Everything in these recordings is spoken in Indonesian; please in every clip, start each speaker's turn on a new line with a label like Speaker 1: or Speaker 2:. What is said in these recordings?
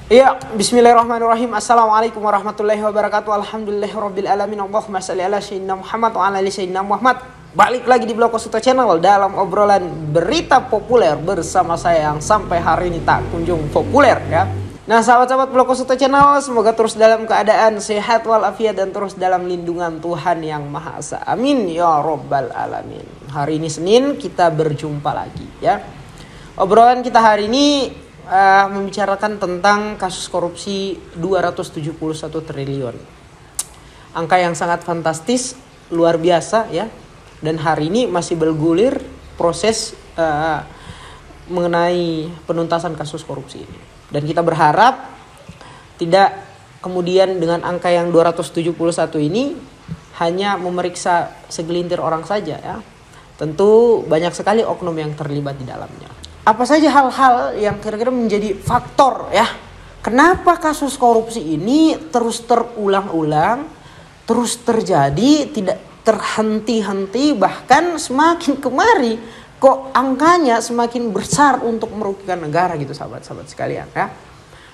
Speaker 1: Iya, bismillahirrahmanirrahim. Assalamualaikum warahmatullahi wabarakatuh. Alhamdulillahirabbil alamin. Allahumma shalli ala sayyidina Muhammad wa ala ali sayyidina Muhammad. Balik lagi di Blog Kosuta Channel dalam obrolan berita populer bersama saya yang sampai hari ini tak kunjung populer ya. Nah, sahabat-sahabat Blog Kosuta Channel, semoga terus dalam keadaan sehat walafiat dan terus dalam lindungan Tuhan yang Maha Esa. Amin ya rabbal alamin. Hari ini Senin, kita berjumpa lagi ya. Obrolan kita hari ini membicarakan tentang kasus korupsi 271 triliun. Angka yang sangat fantastis, luar biasa ya. Dan hari ini masih bergulir proses mengenai penuntasan kasus korupsi ini. Dan kita berharap tidak kemudian dengan angka yang 271 ini hanya memeriksa segelintir orang saja ya. Tentu banyak sekali oknum yang terlibat di dalamnya. Apa saja hal-hal yang kira-kira menjadi faktor ya, kenapa kasus korupsi ini terus terulang-ulang, terus terjadi, tidak terhenti-henti, bahkan semakin kemari kok angkanya semakin besar untuk merugikan negara gitu sahabat-sahabat sekalian ya.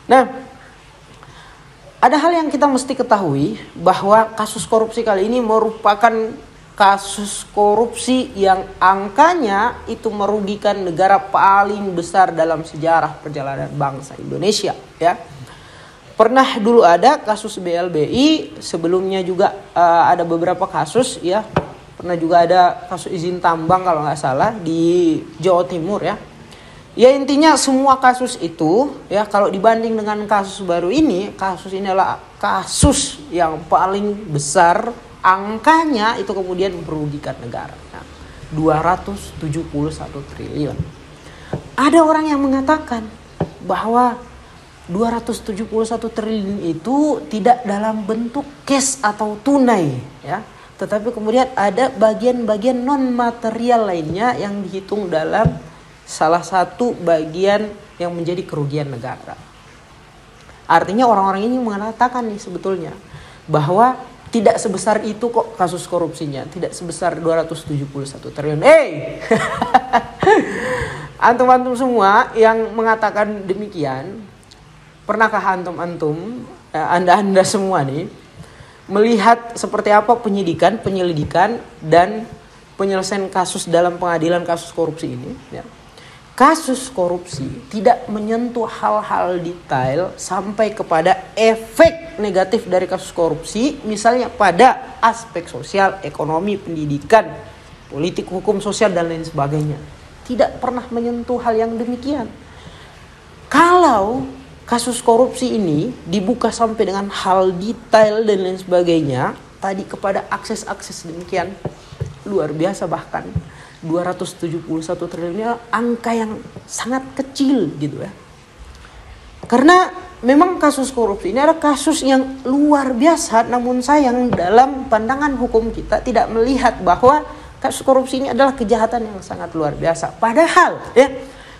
Speaker 1: Nah, ada hal yang kita mesti ketahui bahwa kasus korupsi kali ini merupakan kasus korupsi yang angkanya itu merugikan negara paling besar dalam sejarah perjalanan bangsa Indonesia ya. Pernah dulu ada kasus BLBI, sebelumnya juga ada beberapa kasus ya. Pernah juga ada kasus izin tambang kalau nggak salah di Jawa Timur ya. Ya intinya semua kasus itu ya, kalau dibanding dengan kasus baru ini, kasus ini adalah kasus yang paling besar. Angkanya itu kemudian merugikan negara. Nah, 271 triliun. Ada orang yang mengatakan bahwa 271 triliun itu tidak dalam bentuk cash atau tunai ya, tetapi kemudian ada bagian-bagian non material lainnya yang dihitung dalam salah satu bagian yang menjadi kerugian negara. Artinya orang-orang ini mengatakan nih sebetulnya bahwa tidak sebesar itu kok kasus korupsinya. Tidak sebesar 271 triliun. Antum-antum semua yang mengatakan demikian, pernahkah antum-antum, anda semua nih, melihat seperti apa penyelidikan dan penyelesaian kasus dalam pengadilan kasus korupsi ini ya. Kasus korupsi tidak menyentuh hal-hal detail sampai kepada efek negatif dari kasus korupsi, misalnya pada aspek sosial, ekonomi, pendidikan, politik, hukum, sosial, dan lain sebagainya. Tidak pernah menyentuh hal yang demikian. Kalau kasus korupsi ini dibuka sampai dengan hal detail dan lain sebagainya, tadi kepada akses-akses demikian, luar biasa bahkan. 271 triliunnya angka yang sangat kecil gitu ya. Karena memang kasus korupsi ini adalah kasus yang luar biasa, namun sayang dalam pandangan hukum kita tidak melihat bahwa kasus korupsi ini adalah kejahatan yang sangat luar biasa. Padahal ya,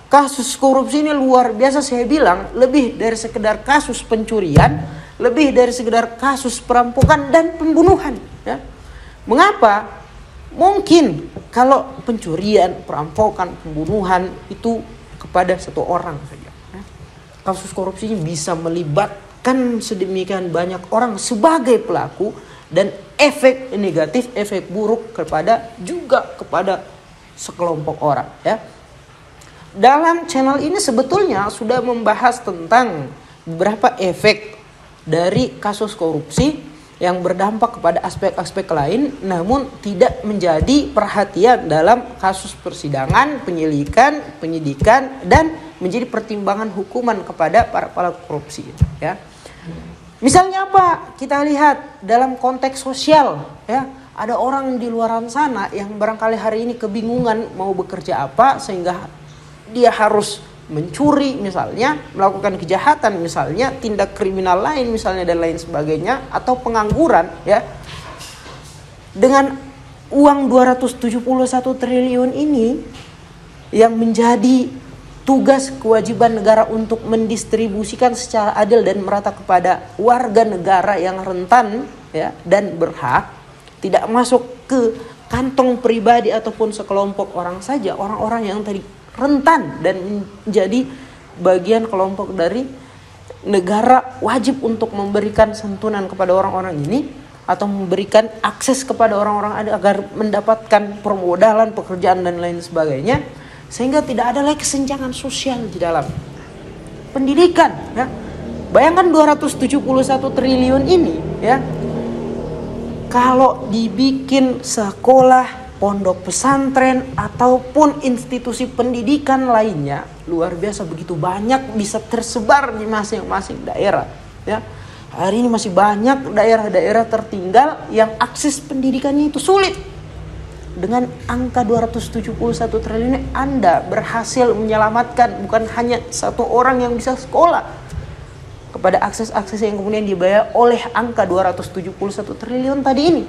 Speaker 1: kasus korupsi ini luar biasa, saya bilang lebih dari sekedar kasus pencurian, lebih dari sekedar kasus perampokan dan pembunuhan ya. Mengapa? Mungkin kalau pencurian, perampokan, pembunuhan itu kepada satu orang saja. Kasus korupsi ini bisa melibatkan sedemikian banyak orang sebagai pelaku dan efek negatif, efek buruk juga kepada sekelompok orang ya. Dalam channel ini sebetulnya sudah membahas tentang beberapa efek dari kasus korupsi yang berdampak kepada aspek-aspek lain, namun tidak menjadi perhatian dalam kasus persidangan, penyidikan, dan menjadi pertimbangan hukuman kepada para pelaku korupsi ya. Misalnya apa? Kita lihat dalam konteks sosial ya. Ada orang di luaran sana yang barangkali hari ini kebingungan mau bekerja apa, sehingga dia harus mencuri misalnya, melakukan kejahatan misalnya, tindak kriminal lain misalnya dan lain sebagainya, atau pengangguran ya. Dengan uang 271 triliun ini yang menjadi tugas kewajiban negara untuk mendistribusikan secara adil dan merata kepada warga negara yang rentan ya dan berhak, tidak masuk ke kantong pribadi ataupun sekelompok orang saja, orang-orang yang tadi rentan dan menjadi bagian kelompok dari negara wajib untuk memberikan santunan kepada orang-orang ini atau memberikan akses kepada orang-orang agar mendapatkan permodalan, pekerjaan dan lain sebagainya, sehingga tidak ada lagi kesenjangan sosial di dalam pendidikan, ya. Bayangkan 271 triliun ini, ya. Kalau dibikin sekolah, pondok pesantren ataupun institusi pendidikan lainnya, luar biasa, begitu banyak bisa tersebar di masing-masing daerah, ya. Hari ini masih banyak daerah-daerah tertinggal yang akses pendidikannya itu sulit. Dengan angka 271 triliun Anda berhasil menyelamatkan bukan hanya satu orang yang bisa sekolah kepada akses-akses yang kemudian dibayar oleh angka 271 triliun tadi ini,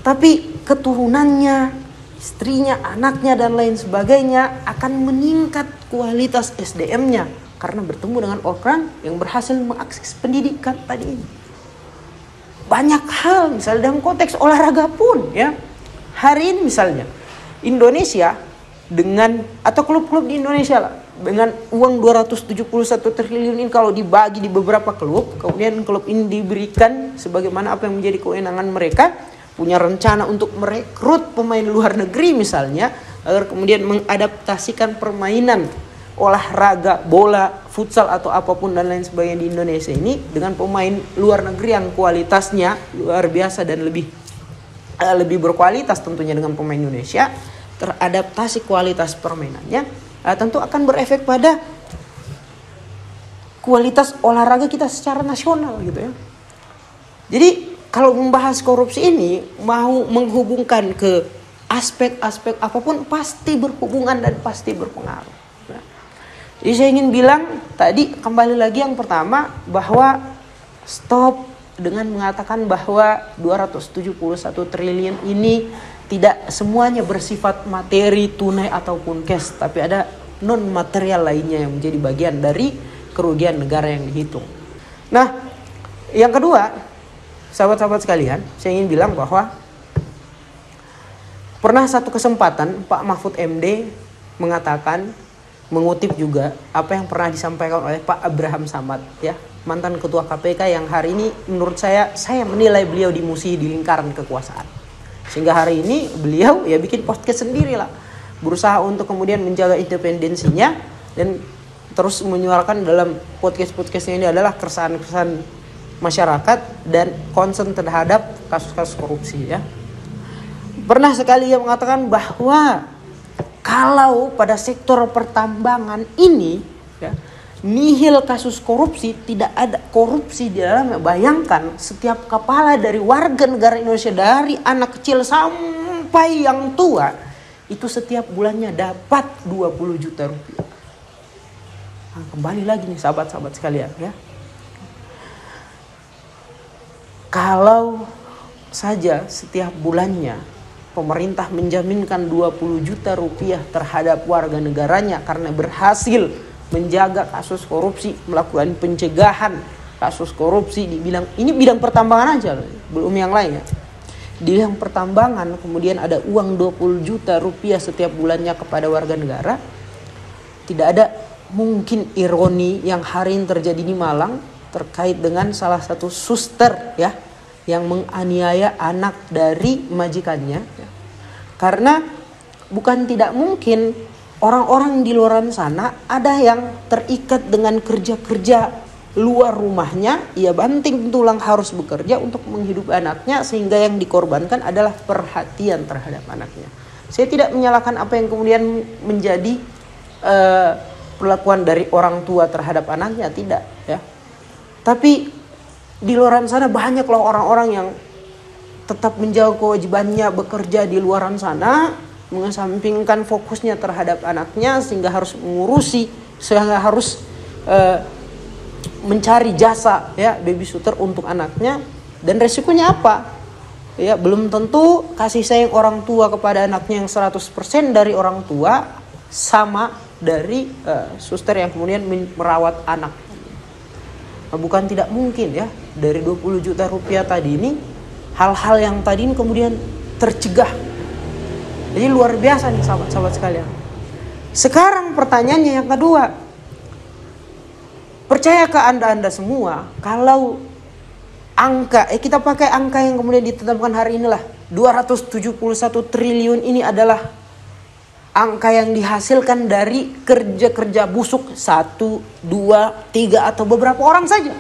Speaker 1: tapi keturunannya, istrinya, anaknya dan lain sebagainya akan meningkat kualitas SDM-nya karena bertemu dengan orang yang berhasil mengakses pendidikan tadi ini. Banyak hal, misalnya dalam konteks olahraga pun, ya. Hari ini misalnya Indonesia dengan atau klub-klub di Indonesia lah, dengan uang 271 triliun ini kalau dibagi di beberapa klub, kemudian klub ini diberikan sebagaimana apa yang menjadi kewenangan mereka, punya rencana untuk merekrut pemain luar negeri misalnya, agar kemudian mengadaptasikan permainan olahraga, bola, futsal atau apapun dan lain sebagainya di Indonesia ini dengan pemain luar negeri yang kualitasnya luar biasa dan lebih berkualitas tentunya dengan pemain Indonesia, teradaptasi kualitas permainannya, tentu akan berefek pada kualitas olahraga kita secara nasional gitu ya. Jadi kalau membahas korupsi ini mau menghubungkan ke aspek-aspek apapun pasti berhubungan dan pasti berpengaruh. Jadi saya ingin bilang tadi kembali lagi yang pertama bahwa stop dengan mengatakan bahwa 271 triliun ini tidak semuanya bersifat materi, tunai ataupun cash, tapi ada non material lainnya yang menjadi bagian dari kerugian negara yang dihitung. Nah, yang kedua, sahabat-sahabat sekalian, saya ingin bilang bahwa pernah satu kesempatan Pak Mahfud MD mengatakan, mengutip juga apa yang pernah disampaikan oleh Pak Abraham Samad, ya, mantan ketua KPK yang hari ini menurut saya menilai beliau dimusuhi di lingkaran kekuasaan. Sehingga hari ini beliau ya bikin podcast sendiri lah, berusaha untuk kemudian menjaga independensinya dan terus menyuarakan dalam podcast-podcastnya ini adalah keresahan-keresahan masyarakat dan concern terhadap kasus-kasus korupsi, ya. Pernah sekali ia mengatakan bahwa kalau pada sektor pertambangan ini, ya, nihil kasus korupsi, tidak ada korupsi di dalamnya. Bayangkan setiap kepala dari warga negara Indonesia, dari anak kecil sampai yang tua, itu setiap bulannya dapat 20 juta rupiah. Nah, kembali lagi nih sahabat-sahabat sekalian, ya. Kalau saja setiap bulannya pemerintah menjaminkan 20 juta rupiah terhadap warga negaranya karena berhasil menjaga kasus korupsi, melakukan pencegahan kasus korupsi di bidang pertambangan aja, belum yang lain, ya. Di bidang pertambangan kemudian ada uang 20 juta rupiah setiap bulannya kepada warga negara. Tidak ada mungkin ironi yang hari ini terjadi di Malang terkait dengan salah satu suster, ya, yang menganiaya anak dari majikannya, ya. Karena bukan tidak mungkin orang-orang di luar sana ada yang terikat dengan kerja-kerja luar rumahnya, ia banting tulang harus bekerja untuk menghidupi anaknya, sehingga yang dikorbankan adalah perhatian terhadap anaknya. Saya tidak menyalahkan apa yang kemudian menjadi perlakuan dari orang tua terhadap anaknya, tidak, ya. Tapi di luar sana banyaklah orang-orang yang tetap menjaga kewajibannya bekerja di luar sana, mengesampingkan fokusnya terhadap anaknya, sehingga harus mencari jasa, ya, babysitter untuk anaknya. Dan resikonya apa? Ya, belum tentu kasih sayang orang tua kepada anaknya yang 100% dari orang tua sama dari suster yang kemudian merawat anak. Nah, bukan tidak mungkin, ya, dari 20 juta rupiah tadi ini hal-hal yang tadi ini kemudian tercegah. Jadi luar biasa nih sahabat-sahabat sekalian. Sekarang pertanyaannya yang kedua, Percayakah Anda semua kalau angka, kita pakai angka yang kemudian ditetapkan hari inilah, 271 triliun ini adalah angka yang dihasilkan dari kerja-kerja busuk 1, 2, 3 atau beberapa orang saja.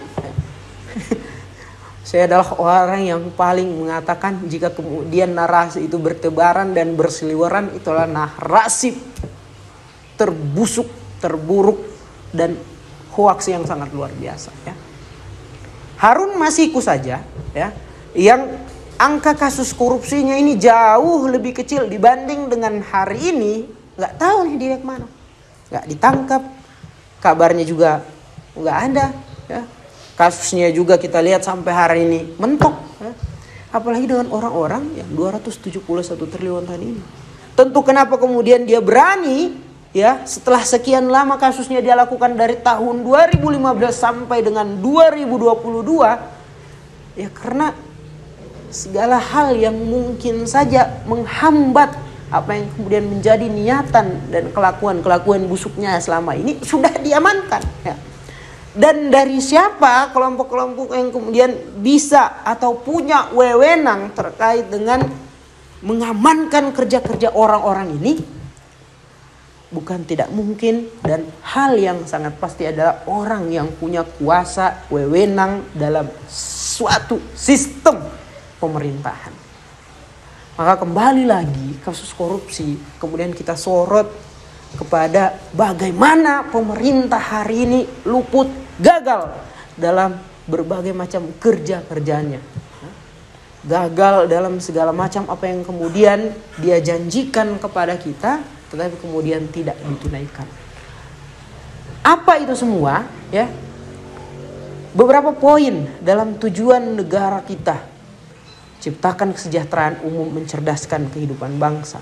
Speaker 1: Saya adalah orang yang paling mengatakan jika kemudian narasi itu bertebaran dan berseliweran, itulah narasi terbusuk, terburuk, dan hoaks yang sangat luar biasa. Ya. Harun Masiku saja, ya, yang angka kasus korupsinya ini jauh lebih kecil dibanding dengan hari ini, nggak tahu nih dia kemana, nggak ditangkap, kabarnya juga nggak ada. Ya. Kasusnya juga kita lihat sampai hari ini mentok. Ya. Apalagi dengan orang-orang yang 271 triliun tadi ini. Tentu kenapa kemudian dia berani, ya, setelah sekian lama kasusnya dia lakukan dari tahun 2015 sampai dengan 2022, ya karena segala hal yang mungkin saja menghambat apa yang kemudian menjadi niatan dan kelakuan busuknya selama ini sudah diamankan. Ya. Dan dari siapa kelompok-kelompok yang kemudian bisa atau punya wewenang terkait dengan mengamankan kerja-kerja orang-orang ini? Bukan tidak mungkin dan hal yang sangat pasti adalah orang yang punya kuasa wewenang dalam suatu sistem pemerintahan. Maka kembali lagi kasus korupsi, kemudian kita sorot kepada bagaimana pemerintah hari ini luput, gagal dalam berbagai macam kerja-kerjanya. Gagal dalam segala macam apa yang kemudian dia janjikan kepada kita, tetapi kemudian tidak ditunaikan. Apa itu semua? Ya, beberapa poin dalam tujuan negara kita. Ciptakan kesejahteraan umum, mencerdaskan kehidupan bangsa.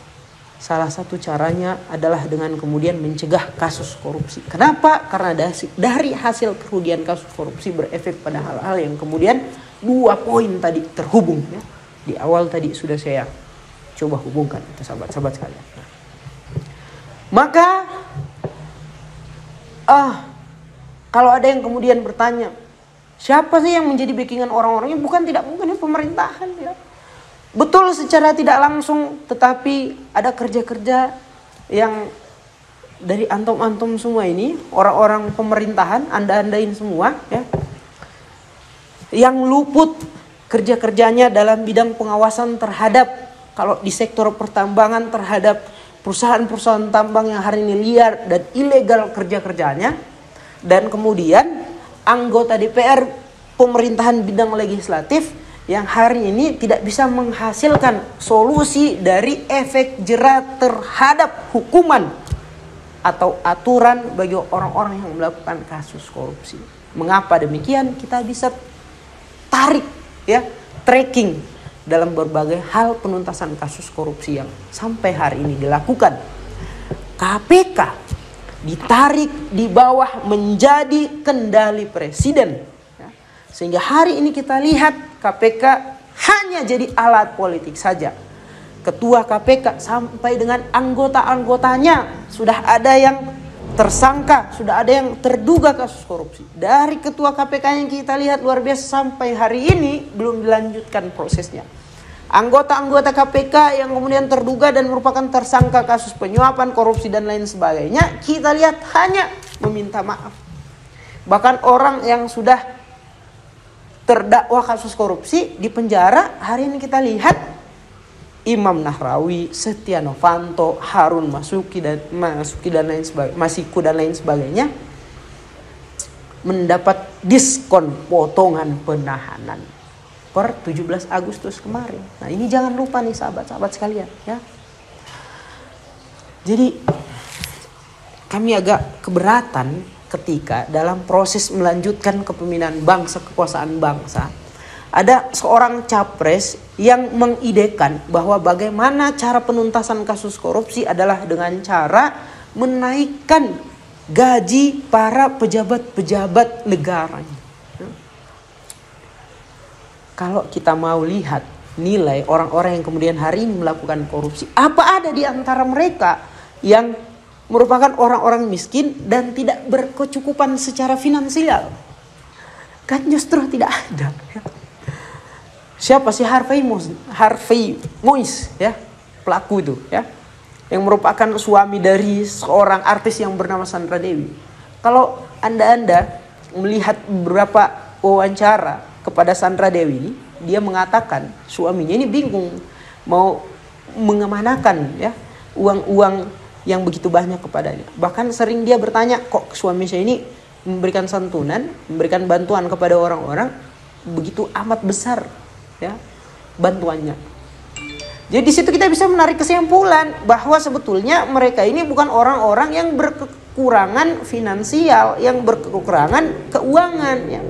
Speaker 1: Salah satu caranya adalah dengan kemudian mencegah kasus korupsi. Kenapa? Karena dari hasil kerugian kasus korupsi berefek pada hal-hal yang kemudian 2 poin tadi terhubung. Ya. Di awal tadi sudah saya coba hubungkan, sahabat-sahabat sekalian. Maka kalau ada yang kemudian bertanya, siapa sih yang menjadi backingan orang-orangnya? Bukan tidak mungkin pemerintahan. Ya. Betul secara tidak langsung, tetapi ada kerja-kerja yang dari antum-antum semua ini, orang-orang pemerintahan, anda-andain semua, ya, yang luput kerja-kerjanya dalam bidang pengawasan terhadap, kalau di sektor pertambangan terhadap perusahaan-perusahaan tambang yang hari ini liar dan ilegal kerja-kerjanya, dan kemudian anggota DPR pemerintahan bidang legislatif yang hari ini tidak bisa menghasilkan solusi dari efek jerat terhadap hukuman atau aturan bagi orang-orang yang melakukan kasus korupsi. Mengapa demikian? Kita bisa tarik, ya, tracking dalam berbagai hal penuntasan kasus korupsi yang sampai hari ini dilakukan. KPK ditarik di bawah menjadi kendali presiden, ya. Sehingga hari ini kita lihat KPK hanya jadi alat politik saja. Ketua KPK sampai dengan anggota-anggotanya sudah ada yang tersangka, sudah ada yang terduga kasus korupsi. Dari ketua KPK yang kita lihat luar biasa sampai hari ini belum dilanjutkan prosesnya. Anggota-anggota KPK yang kemudian terduga dan merupakan tersangka kasus penyuapan, korupsi dan lain sebagainya, kita lihat hanya meminta maaf. Bahkan orang yang sudah terdakwa kasus korupsi di penjara, hari ini kita lihat Imam Nahrawi, Setia Novanto, Harun Masiku dan lain sebagainya mendapat diskon potongan penahanan per 17 Agustus kemarin. Nah, ini jangan lupa nih sahabat-sahabat sekalian, ya. Jadi kami agak keberatan ketika dalam proses melanjutkan kepemimpinan bangsa, kekuasaan bangsa, ada seorang capres yang mengidekan bahwa bagaimana cara penuntasan kasus korupsi adalah dengan cara menaikkan gaji para pejabat-pejabat negara. Kalau kita mau lihat nilai orang-orang yang kemudian hari ini melakukan korupsi, apa ada di antara mereka yang merupakan orang-orang miskin dan tidak berkecukupan secara finansial. Kan justru tidak ada. Siapa sih Harvey Moise ya, pelaku itu ya, yang merupakan suami dari seorang artis yang bernama Sandra Dewi. Kalau Anda melihat beberapa wawancara kepada Sandra Dewi ini, dia mengatakan suaminya ini bingung mau mengemanakan ya uang-uang yang begitu banyak kepadanya. Bahkan sering dia bertanya, kok suami saya ini memberikan santunan, memberikan bantuan kepada orang-orang begitu amat besar ya bantuannya. Jadi di situ kita bisa menarik kesimpulan bahwa sebetulnya mereka ini bukan orang-orang yang berkekurangan finansial, yang berkekurangan keuangan ya.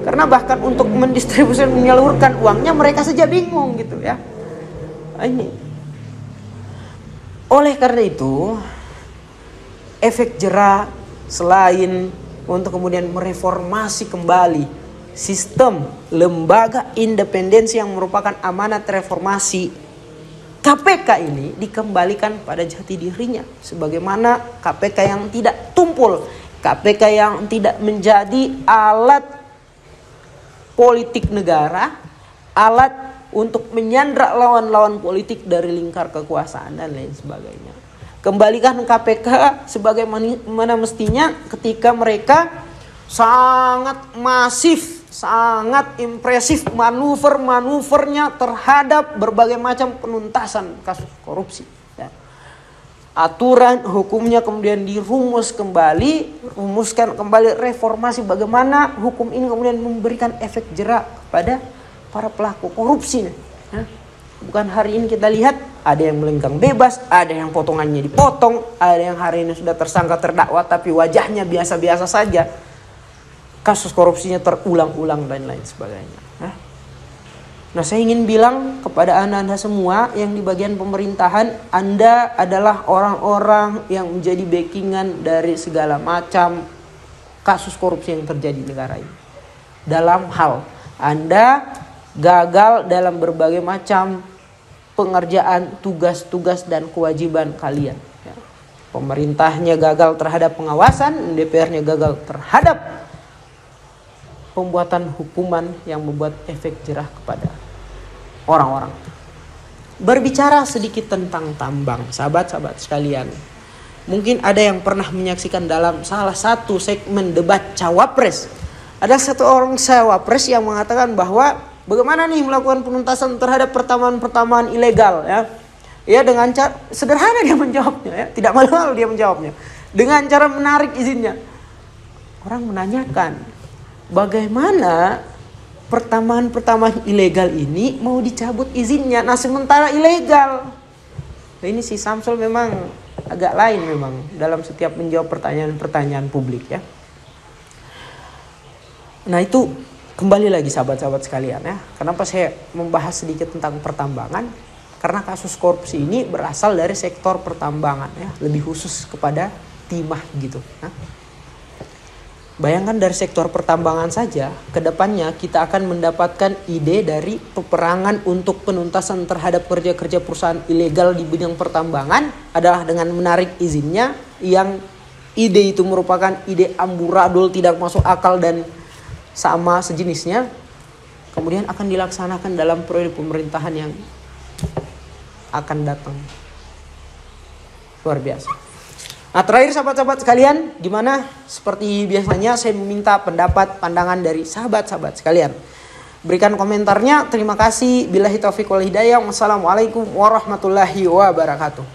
Speaker 1: Karena bahkan untuk mendistribusikan, menyalurkan uangnya mereka saja bingung gitu ya. Ini. Oleh karena itu, efek jera selain untuk kemudian mereformasi kembali sistem lembaga independensi yang merupakan amanat reformasi, KPK ini dikembalikan pada jati dirinya sebagaimana KPK yang tidak tumpul, KPK yang tidak menjadi alat politik negara, alat untuk menyandra lawan-lawan politik dari lingkar kekuasaan dan lain sebagainya. Kembalikan KPK sebagaimana mestinya ketika mereka sangat masif, sangat impresif manuvernya terhadap berbagai macam penuntasan kasus korupsi. Aturan hukumnya kemudian rumuskan kembali reformasi bagaimana hukum ini kemudian memberikan efek jera kepada para pelaku korupsi. Bukan hari ini kita lihat ada yang melenggang bebas, ada yang potongannya dipotong, ada yang hari ini sudah tersangka terdakwa tapi wajahnya biasa-biasa saja. Kasus korupsinya terulang-ulang dan lain sebagainya. Nah, saya ingin bilang kepada Anda semua yang di bagian pemerintahan, Anda adalah orang-orang yang menjadi backingan dari segala macam kasus korupsi yang terjadi di negara ini. Dalam hal Anda gagal dalam berbagai macam pengerjaan tugas-tugas dan kewajiban kalian. Pemerintahnya gagal terhadap pengawasan, DPR-nya gagal terhadap pembuatan hukuman yang membuat efek jerah kepada orang-orang. Berbicara sedikit tentang tambang, sahabat-sahabat sekalian. Mungkin ada yang pernah menyaksikan dalam salah satu segmen debat Cawapres. Ada satu orang Cawapres yang mengatakan bahwa bagaimana nih melakukan penuntasan terhadap pertambangan ilegal ya. Ya dengan cara sederhana dia menjawabnya ya, tidak malu-malu dia menjawabnya. Dengan cara menarik izinnya. Orang menanyakan, bagaimana pertambangan ilegal ini mau dicabut izinnya, nah sementara ilegal. Nah, ini si Samsul memang agak lain memang dalam setiap menjawab pertanyaan-pertanyaan publik ya. Nah itu kembali lagi sahabat-sahabat sekalian ya. Kenapa saya membahas sedikit tentang pertambangan? Karena kasus korupsi ini berasal dari sektor pertambangan ya, lebih khusus kepada timah gitu. Bayangkan dari sektor pertambangan saja, kedepannya kita akan mendapatkan ide dari peperangan untuk penuntasan terhadap kerja-kerja perusahaan ilegal di bidang pertambangan adalah dengan menarik izinnya, yang ide itu merupakan ide amburadul, tidak masuk akal dan sama sejenisnya, kemudian akan dilaksanakan dalam periode pemerintahan yang akan datang. Luar biasa. Nah terakhir sahabat-sahabat sekalian, gimana? Seperti biasanya saya meminta pendapat, pandangan dari sahabat-sahabat sekalian. Berikan komentarnya. Terima kasih. Billahi taufiq wal hidayah. Wassalamualaikum warahmatullahi wabarakatuh.